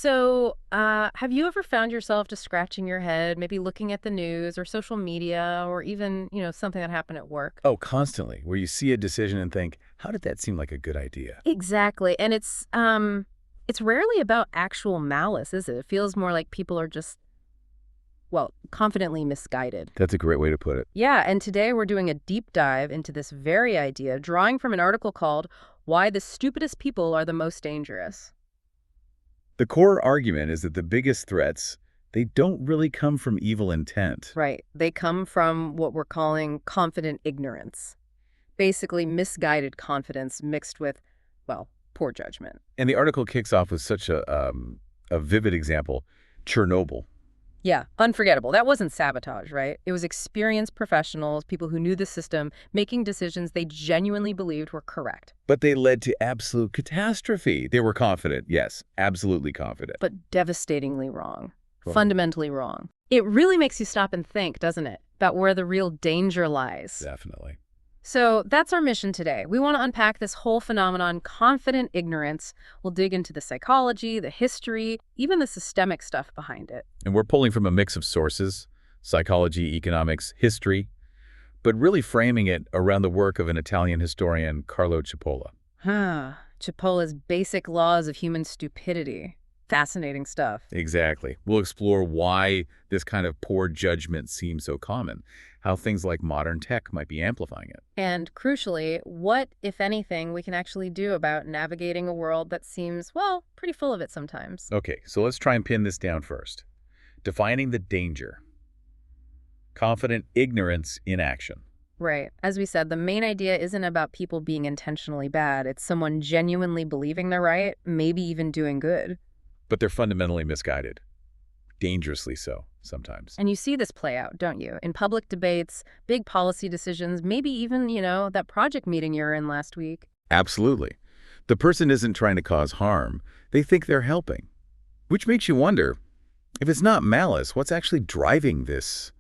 So, have you ever found yourself just scratching your head, maybe looking at the news or social media or even, something that happened at work? Oh, constantly, where you see a decision and think, how did that seem like a good idea? Exactly. And it's rarely about actual malice, is it? It feels more like people are just, well, confidently misguided. That's a great way to put it. Yeah, and today we're doing a deep dive into this very idea, drawing from an article called Why the Stupidest People Are the Most Dangerous. The core argument is that the biggest threats, they don't really come from evil intent. Right. They come from what we're calling confident ignorance. Basically misguided confidence mixed with, well, poor judgment. And the article kicks off with such a vivid example, Chernobyl. Yeah, unforgettable. That wasn't sabotage, right? It was experienced professionals, people who knew the system, making decisions they genuinely believed were correct, But they led to absolute catastrophe. They were confident, yes, absolutely confident. but devastatingly wrong. Wrong. Fundamentally wrong. It really makes you stop and think, doesn't it, about where the real danger lies. Definitely. So that's our mission today. We want to unpack this whole phenomenon, confident ignorance. We'll dig into the psychology, the history, even the systemic stuff behind it. And we're pulling from a mix of sources, psychology, economics, history, but really framing it around the work of an Italian historian, Carlo Cipolla. Cipolla's Basic Laws of Human Stupidity. Fascinating stuff. Exactly. We'll explore why this kind of poor judgment seems so common, how things like modern tech might be amplifying it. And crucially, what, if anything, we can actually do about navigating a world that seems, well, pretty full of it sometimes. Okay, so let's try and pin this down first. Defining the danger. Confident ignorance in action. Right. As we said, the main idea isn't about people being intentionally bad. It's someone genuinely believing they're right, maybe even doing good. But they're fundamentally misguided. Dangerously so, sometimes. And you see this play out, don't you? In public debates, big policy decisions, maybe even, that project meeting you were in last week. Absolutely. The person isn't trying to cause harm. They think they're helping. Which makes you wonder, if it's not malice, what's actually driving this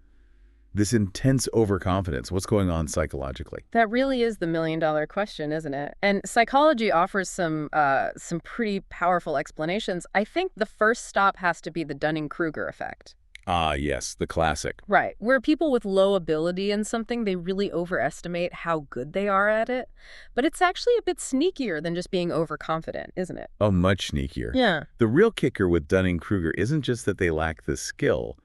intense overconfidence? What's going on psychologically? That really is the million-dollar question, isn't it? And psychology offers some pretty powerful explanations. I think the first stop has to be the Dunning-Kruger effect. Ah, yes, the classic. Right, where people with low ability in something, they really overestimate how good they are at it. But it's actually a bit sneakier than just being overconfident, isn't it? Oh, much sneakier. Yeah. The real kicker with Dunning-Kruger isn't just that they lack the skill.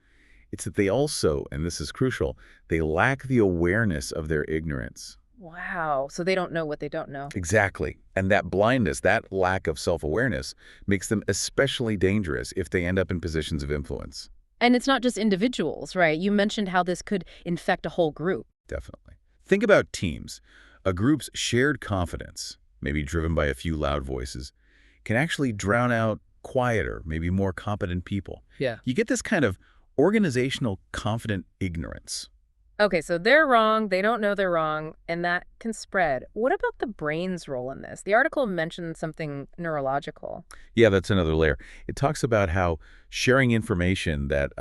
It's that they also, and this is crucial, they lack the awareness of their ignorance. Wow, so they don't know what they don't know. Exactly. And that blindness, that lack of self-awareness, makes them especially dangerous if they end up in positions of influence. And it's not just individuals, right? You mentioned how this could infect a whole group. Definitely. Think about teams. A group's shared confidence, maybe driven by a few loud voices, can actually drown out quieter, maybe more competent people. Yeah. You get this kind of organizational confident ignorance. Okay, so they're wrong, they don't know they're wrong, and that can spread. What about the brain's role in this? The article mentioned something neurological. Yeah, that's another layer. It talks about how sharing information that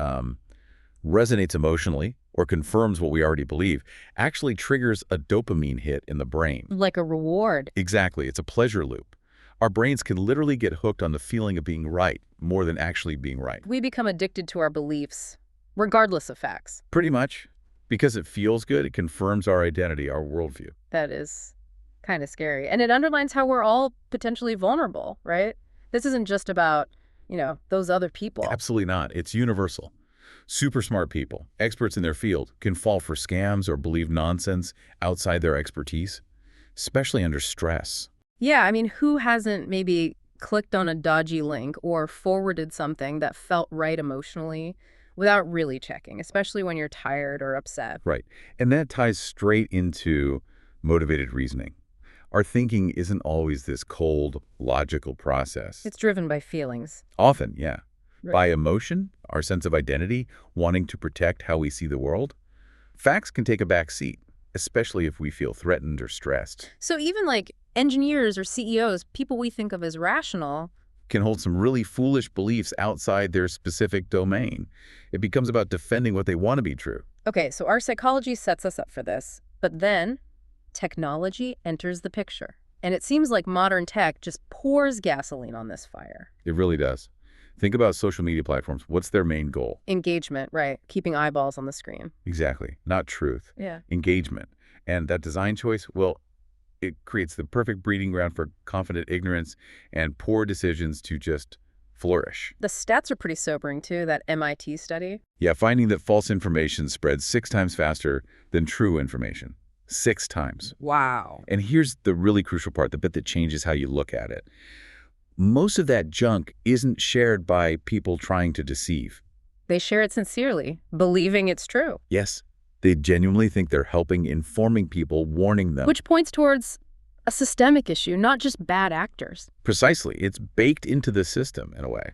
resonates emotionally or confirms what we already believe actually triggers a dopamine hit in the brain. Like a reward. Exactly. It's a pleasure loop. Our brains can literally get hooked on the feeling of being right more than actually being right. We become addicted to our beliefs, regardless of facts. Pretty much. Because it feels good, it confirms our identity, our worldview. That is kind of scary. And it underlines how we're all potentially vulnerable, right? This isn't just about, those other people. Absolutely not. It's universal. Super smart people, experts in their field, can fall for scams or believe nonsense outside their expertise, especially under stress. Yeah, I mean, who hasn't maybe clicked on a dodgy link or forwarded something that felt right emotionally without really checking, especially when you're tired or upset? Right. And that ties straight into motivated reasoning. Our thinking isn't always this cold, logical process. It's driven by feelings. Often, yeah. Right. By emotion, our sense of identity, wanting to protect how we see the world. Facts can take a back seat, especially if we feel threatened or stressed. So even like engineers or CEOs, people we think of as rational, Can hold some really foolish beliefs outside their specific domain. It becomes about defending what they want to be true. Okay, so our psychology sets us up for this, but then technology enters the picture. And it seems like modern tech just pours gasoline on this fire. It really does. Think about social media platforms. What's their main goal? Engagement, right. Keeping eyeballs on the screen. Exactly. Not truth. Yeah. Engagement. And that design choice, well, it creates the perfect breeding ground for confident ignorance and poor decisions to just flourish. The stats are pretty sobering, too, that MIT study. Yeah, finding that false information spreads 6 times faster than true information. 6 times. Wow. And here's the really crucial part, the bit that changes how you look at it. Most of that junk isn't shared by people trying to deceive. They share it sincerely, believing it's true. Yes, they genuinely think they're helping, informing people, warning them. Which points towards a systemic issue, not just bad actors. Precisely. It's baked into the system in a way.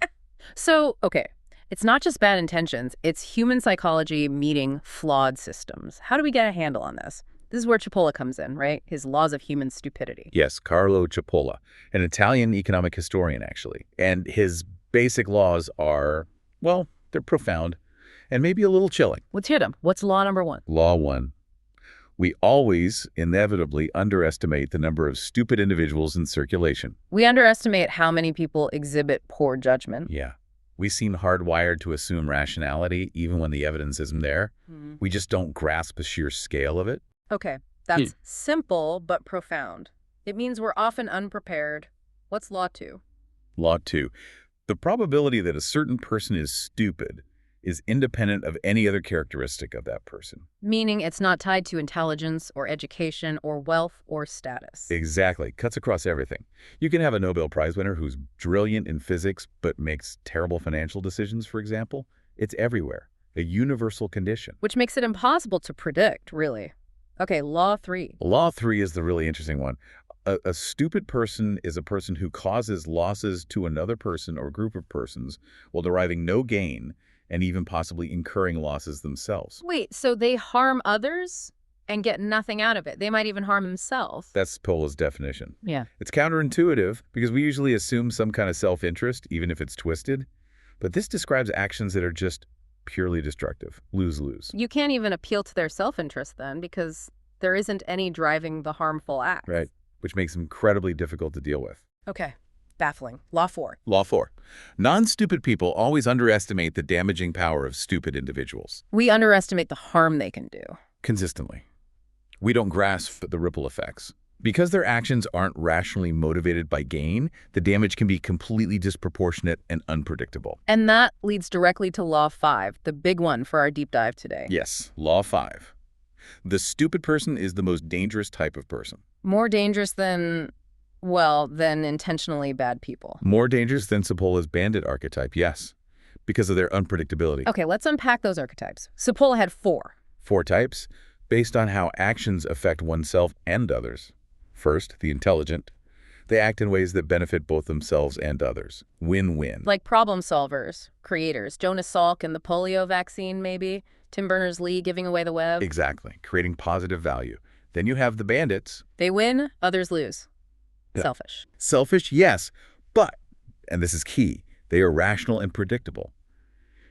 So, okay, it's not just bad intentions, it's human psychology meeting flawed systems. How do we get a handle on this? This is where Cipolla comes in, right? His laws of human stupidity. Yes, Carlo Cipolla, an Italian economic historian, actually. And his basic laws are, well, they're profound and maybe a little chilling. Let's hear them. What's law number 1? Law 1. We always inevitably underestimate the number of stupid individuals in circulation. We underestimate how many people exhibit poor judgment. Yeah. We seem hardwired to assume rationality even when the evidence isn't there. We just don't grasp the sheer scale of it. Okay, that's simple but profound. It means we're often unprepared. What's law 2? Law 2. The probability that a certain person is stupid is independent of any other characteristic of that person. Meaning it's not tied to intelligence or education or wealth or status. Exactly. Cuts across everything. You can have a Nobel Prize winner who's brilliant in physics but makes terrible financial decisions, for example. It's everywhere. A universal condition. Which makes it impossible to predict, really. Okay, law 3. Law 3 is the really interesting one. A stupid person is a person who causes losses to another person or group of persons while deriving no gain and even possibly incurring losses themselves. Wait, so they harm others and get nothing out of it. They might even harm themselves. That's Pola's definition. Yeah. It's counterintuitive because we usually assume some kind of self-interest, even if it's twisted. But this describes actions that are just purely destructive. Lose-lose. You can't even appeal to their self-interest then because there isn't any driving the harmful act. Right. Which makes them incredibly difficult to deal with. Okay. Baffling. Law 4. Law 4. Non-stupid people always underestimate the damaging power of stupid individuals. We underestimate the harm they can do. Consistently. We don't grasp the ripple effects. Because their actions aren't rationally motivated by gain, the damage can be completely disproportionate and unpredictable. And that leads directly to Law 5, the big one for our deep dive today. Yes, Law 5. The stupid person is the most dangerous type of person. More dangerous than, well, than intentionally bad people. More dangerous than Cipolla's bandit archetype, yes, because of their unpredictability. Okay, let's unpack those archetypes. Cipolla had 4. 4 types, based on how actions affect oneself and others. First, the intelligent. They act in ways that benefit both themselves and others. Win-win. Like problem solvers, creators. Jonas Salk and the polio vaccine, maybe. Tim Berners-Lee giving away the web. Exactly, creating positive value. Then you have the bandits. They win, others lose. Yeah. Selfish. Selfish, yes, but, and this is key, they are rational and predictable.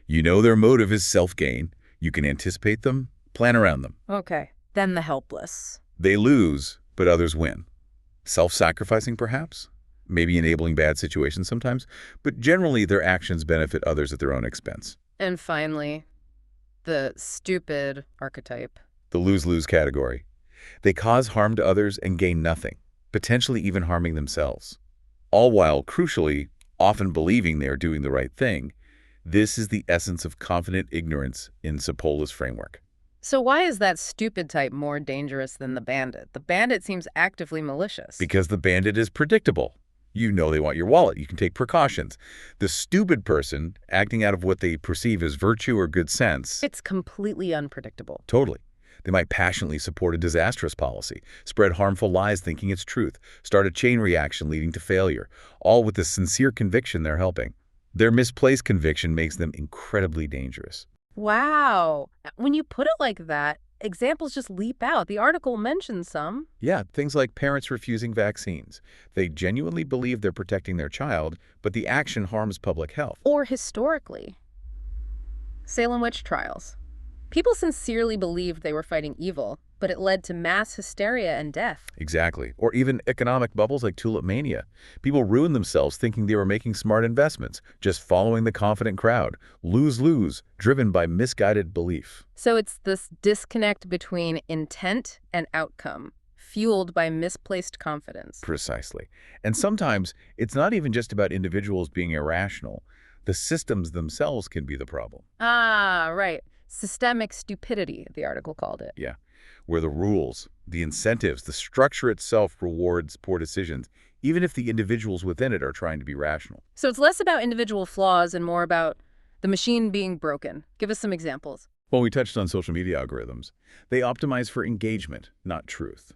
You know their motive is self-gain. You can anticipate them, plan around them. Okay. Then the helpless. They lose, but others win. Self-sacrificing, perhaps? Maybe enabling bad situations sometimes, but generally their actions benefit others at their own expense. And finally, the stupid archetype. The lose-lose category. They cause harm to others and gain nothing, potentially even harming themselves. All while, crucially, often believing they are doing the right thing. This is the essence of confident ignorance in Cipolla's framework. So why is that stupid type more dangerous than the bandit? The bandit seems actively malicious. Because the bandit is predictable. You know they want your wallet. You can take precautions. The stupid person, acting out of what they perceive as virtue or good sense. It's completely unpredictable. Totally. They might passionately support a disastrous policy, spread harmful lies thinking it's truth, start a chain reaction leading to failure, all with the sincere conviction they're helping. Their misplaced conviction makes them incredibly dangerous. Wow. When you put it like that, examples just leap out. The article mentions some. Yeah, things like parents refusing vaccines. They genuinely believe they're protecting their child, but the action harms public health. Or historically. Salem witch trials. People sincerely believed they were fighting evil, But it led to mass hysteria and death. Exactly. Or even economic bubbles like tulip mania. People ruined themselves thinking they were making smart investments, just following the confident crowd. Lose-lose, driven by misguided belief. So it's this disconnect between intent and outcome, fueled by misplaced confidence. Precisely. And sometimes it's not even just about individuals being irrational. The systems themselves can be the problem. Ah, right. Systemic stupidity, the article called it. Yeah. Where the rules, the incentives, the structure itself rewards poor decisions, even if the individuals within it are trying to be rational. So it's less about individual flaws and more about the machine being broken. Give us some examples. Well, we touched on social media algorithms. They optimize for engagement, not truth.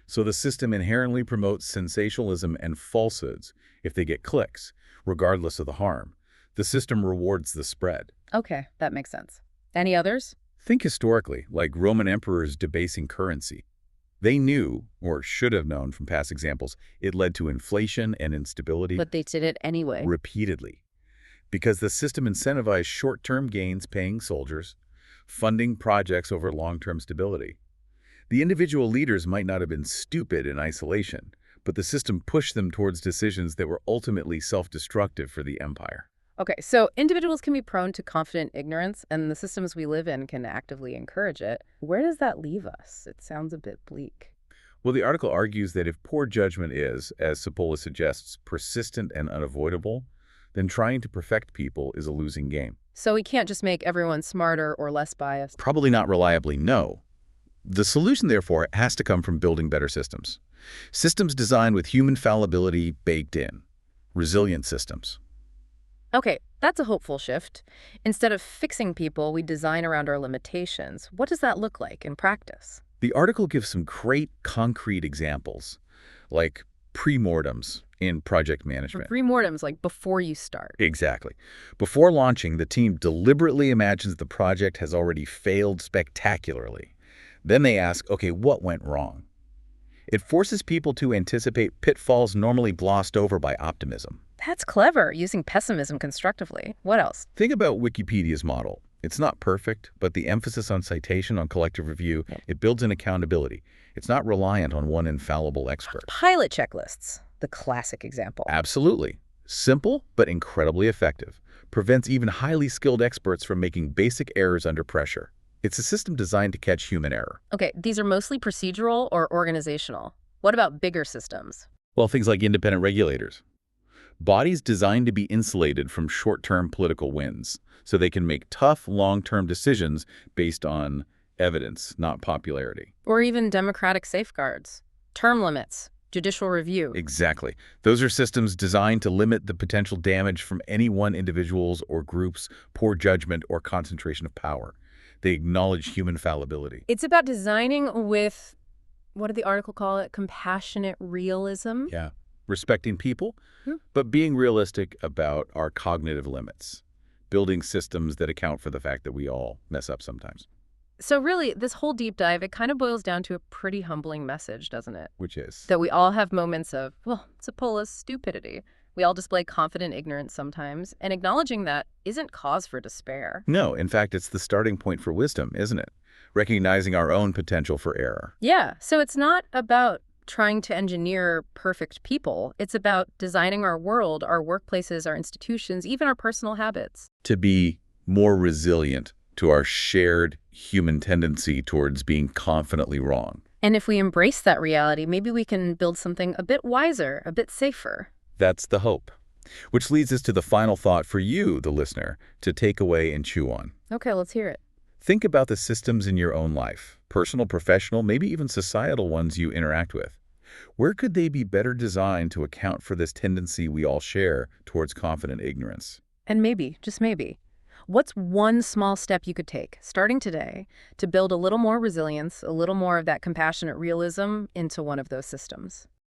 So the system inherently promotes sensationalism and falsehoods if they get clicks, regardless of the harm. The system rewards the spread. Okay, that makes sense. Any others? Think historically, like Roman emperors debasing currency. They knew, or should have known from past examples, it led to inflation and instability. But they did it anyway. Repeatedly. Because the system incentivized short-term gains paying soldiers, funding projects over long-term stability. The individual leaders might not have been stupid in isolation, but the system pushed them towards decisions that were ultimately self-destructive for the empire. Okay, so individuals can be prone to confident ignorance, and the systems we live in can actively encourage it. Where does that leave us? It sounds a bit bleak. Well, the article argues that if poor judgment is, as Cipolla suggests, persistent and unavoidable, then trying to perfect people is a losing game. So we can't just make everyone smarter or less biased. Probably not reliably, no. The solution, therefore, has to come from building better systems. Systems designed with human fallibility baked in. Resilient systems. Okay, that's a hopeful shift. Instead of fixing people, we design around our limitations. What does that look like in practice? The article gives some great concrete examples, like pre-mortems in project management. Pre-mortems, like before you start. Exactly. Before launching, the team deliberately imagines the project has already failed spectacularly. Then they ask, okay, what went wrong? It forces people to anticipate pitfalls normally glossed over by optimism. That's clever, using pessimism constructively. What else? Think about Wikipedia's model. It's not perfect, but the emphasis on citation, on collective review, it builds in accountability. It's not reliant on one infallible expert. Pilot checklists, the classic example. Absolutely. Simple, but incredibly effective. Prevents even highly skilled experts from making basic errors under pressure. It's a system designed to catch human error. Okay, these are mostly procedural or organizational. What about bigger systems? Well, things like independent regulators. Bodies designed to be insulated from short-term political wins, so they can make tough, long-term decisions based on evidence, not popularity. Or even democratic safeguards, term limits, judicial review. Exactly. Those are systems designed to limit the potential damage from any one individual's or group's poor judgment or concentration of power. They acknowledge human fallibility. It's about designing with, what did the article call it? Compassionate realism? Yeah. Respecting people, but being realistic about our cognitive limits. Building systems that account for the fact that we all mess up sometimes. So really, this whole deep dive, it kind of boils down to a pretty humbling message, doesn't it? Which is? That we all have moments of, well, Cipola's stupidity. We all display confident ignorance sometimes, and acknowledging that isn't cause for despair. No, in fact, it's the starting point for wisdom, isn't it? Recognizing our own potential for error. Yeah, so it's not about trying to engineer perfect people. It's about designing our world, our workplaces, our institutions, even our personal habits. To be more resilient to our shared human tendency towards being confidently wrong. And if we embrace that reality, maybe we can build something a bit wiser, a bit safer. That's the hope. Which leads us to the final thought for you, the listener, to take away and chew on. Okay, let's hear it. Think about the systems in your own life, personal, professional, maybe even societal ones you interact with. Where could they be better designed to account for this tendency we all share towards confident ignorance? And maybe, just maybe, what's one small step you could take, starting today, to build a little more resilience, a little more of that compassionate realism into one of those systems?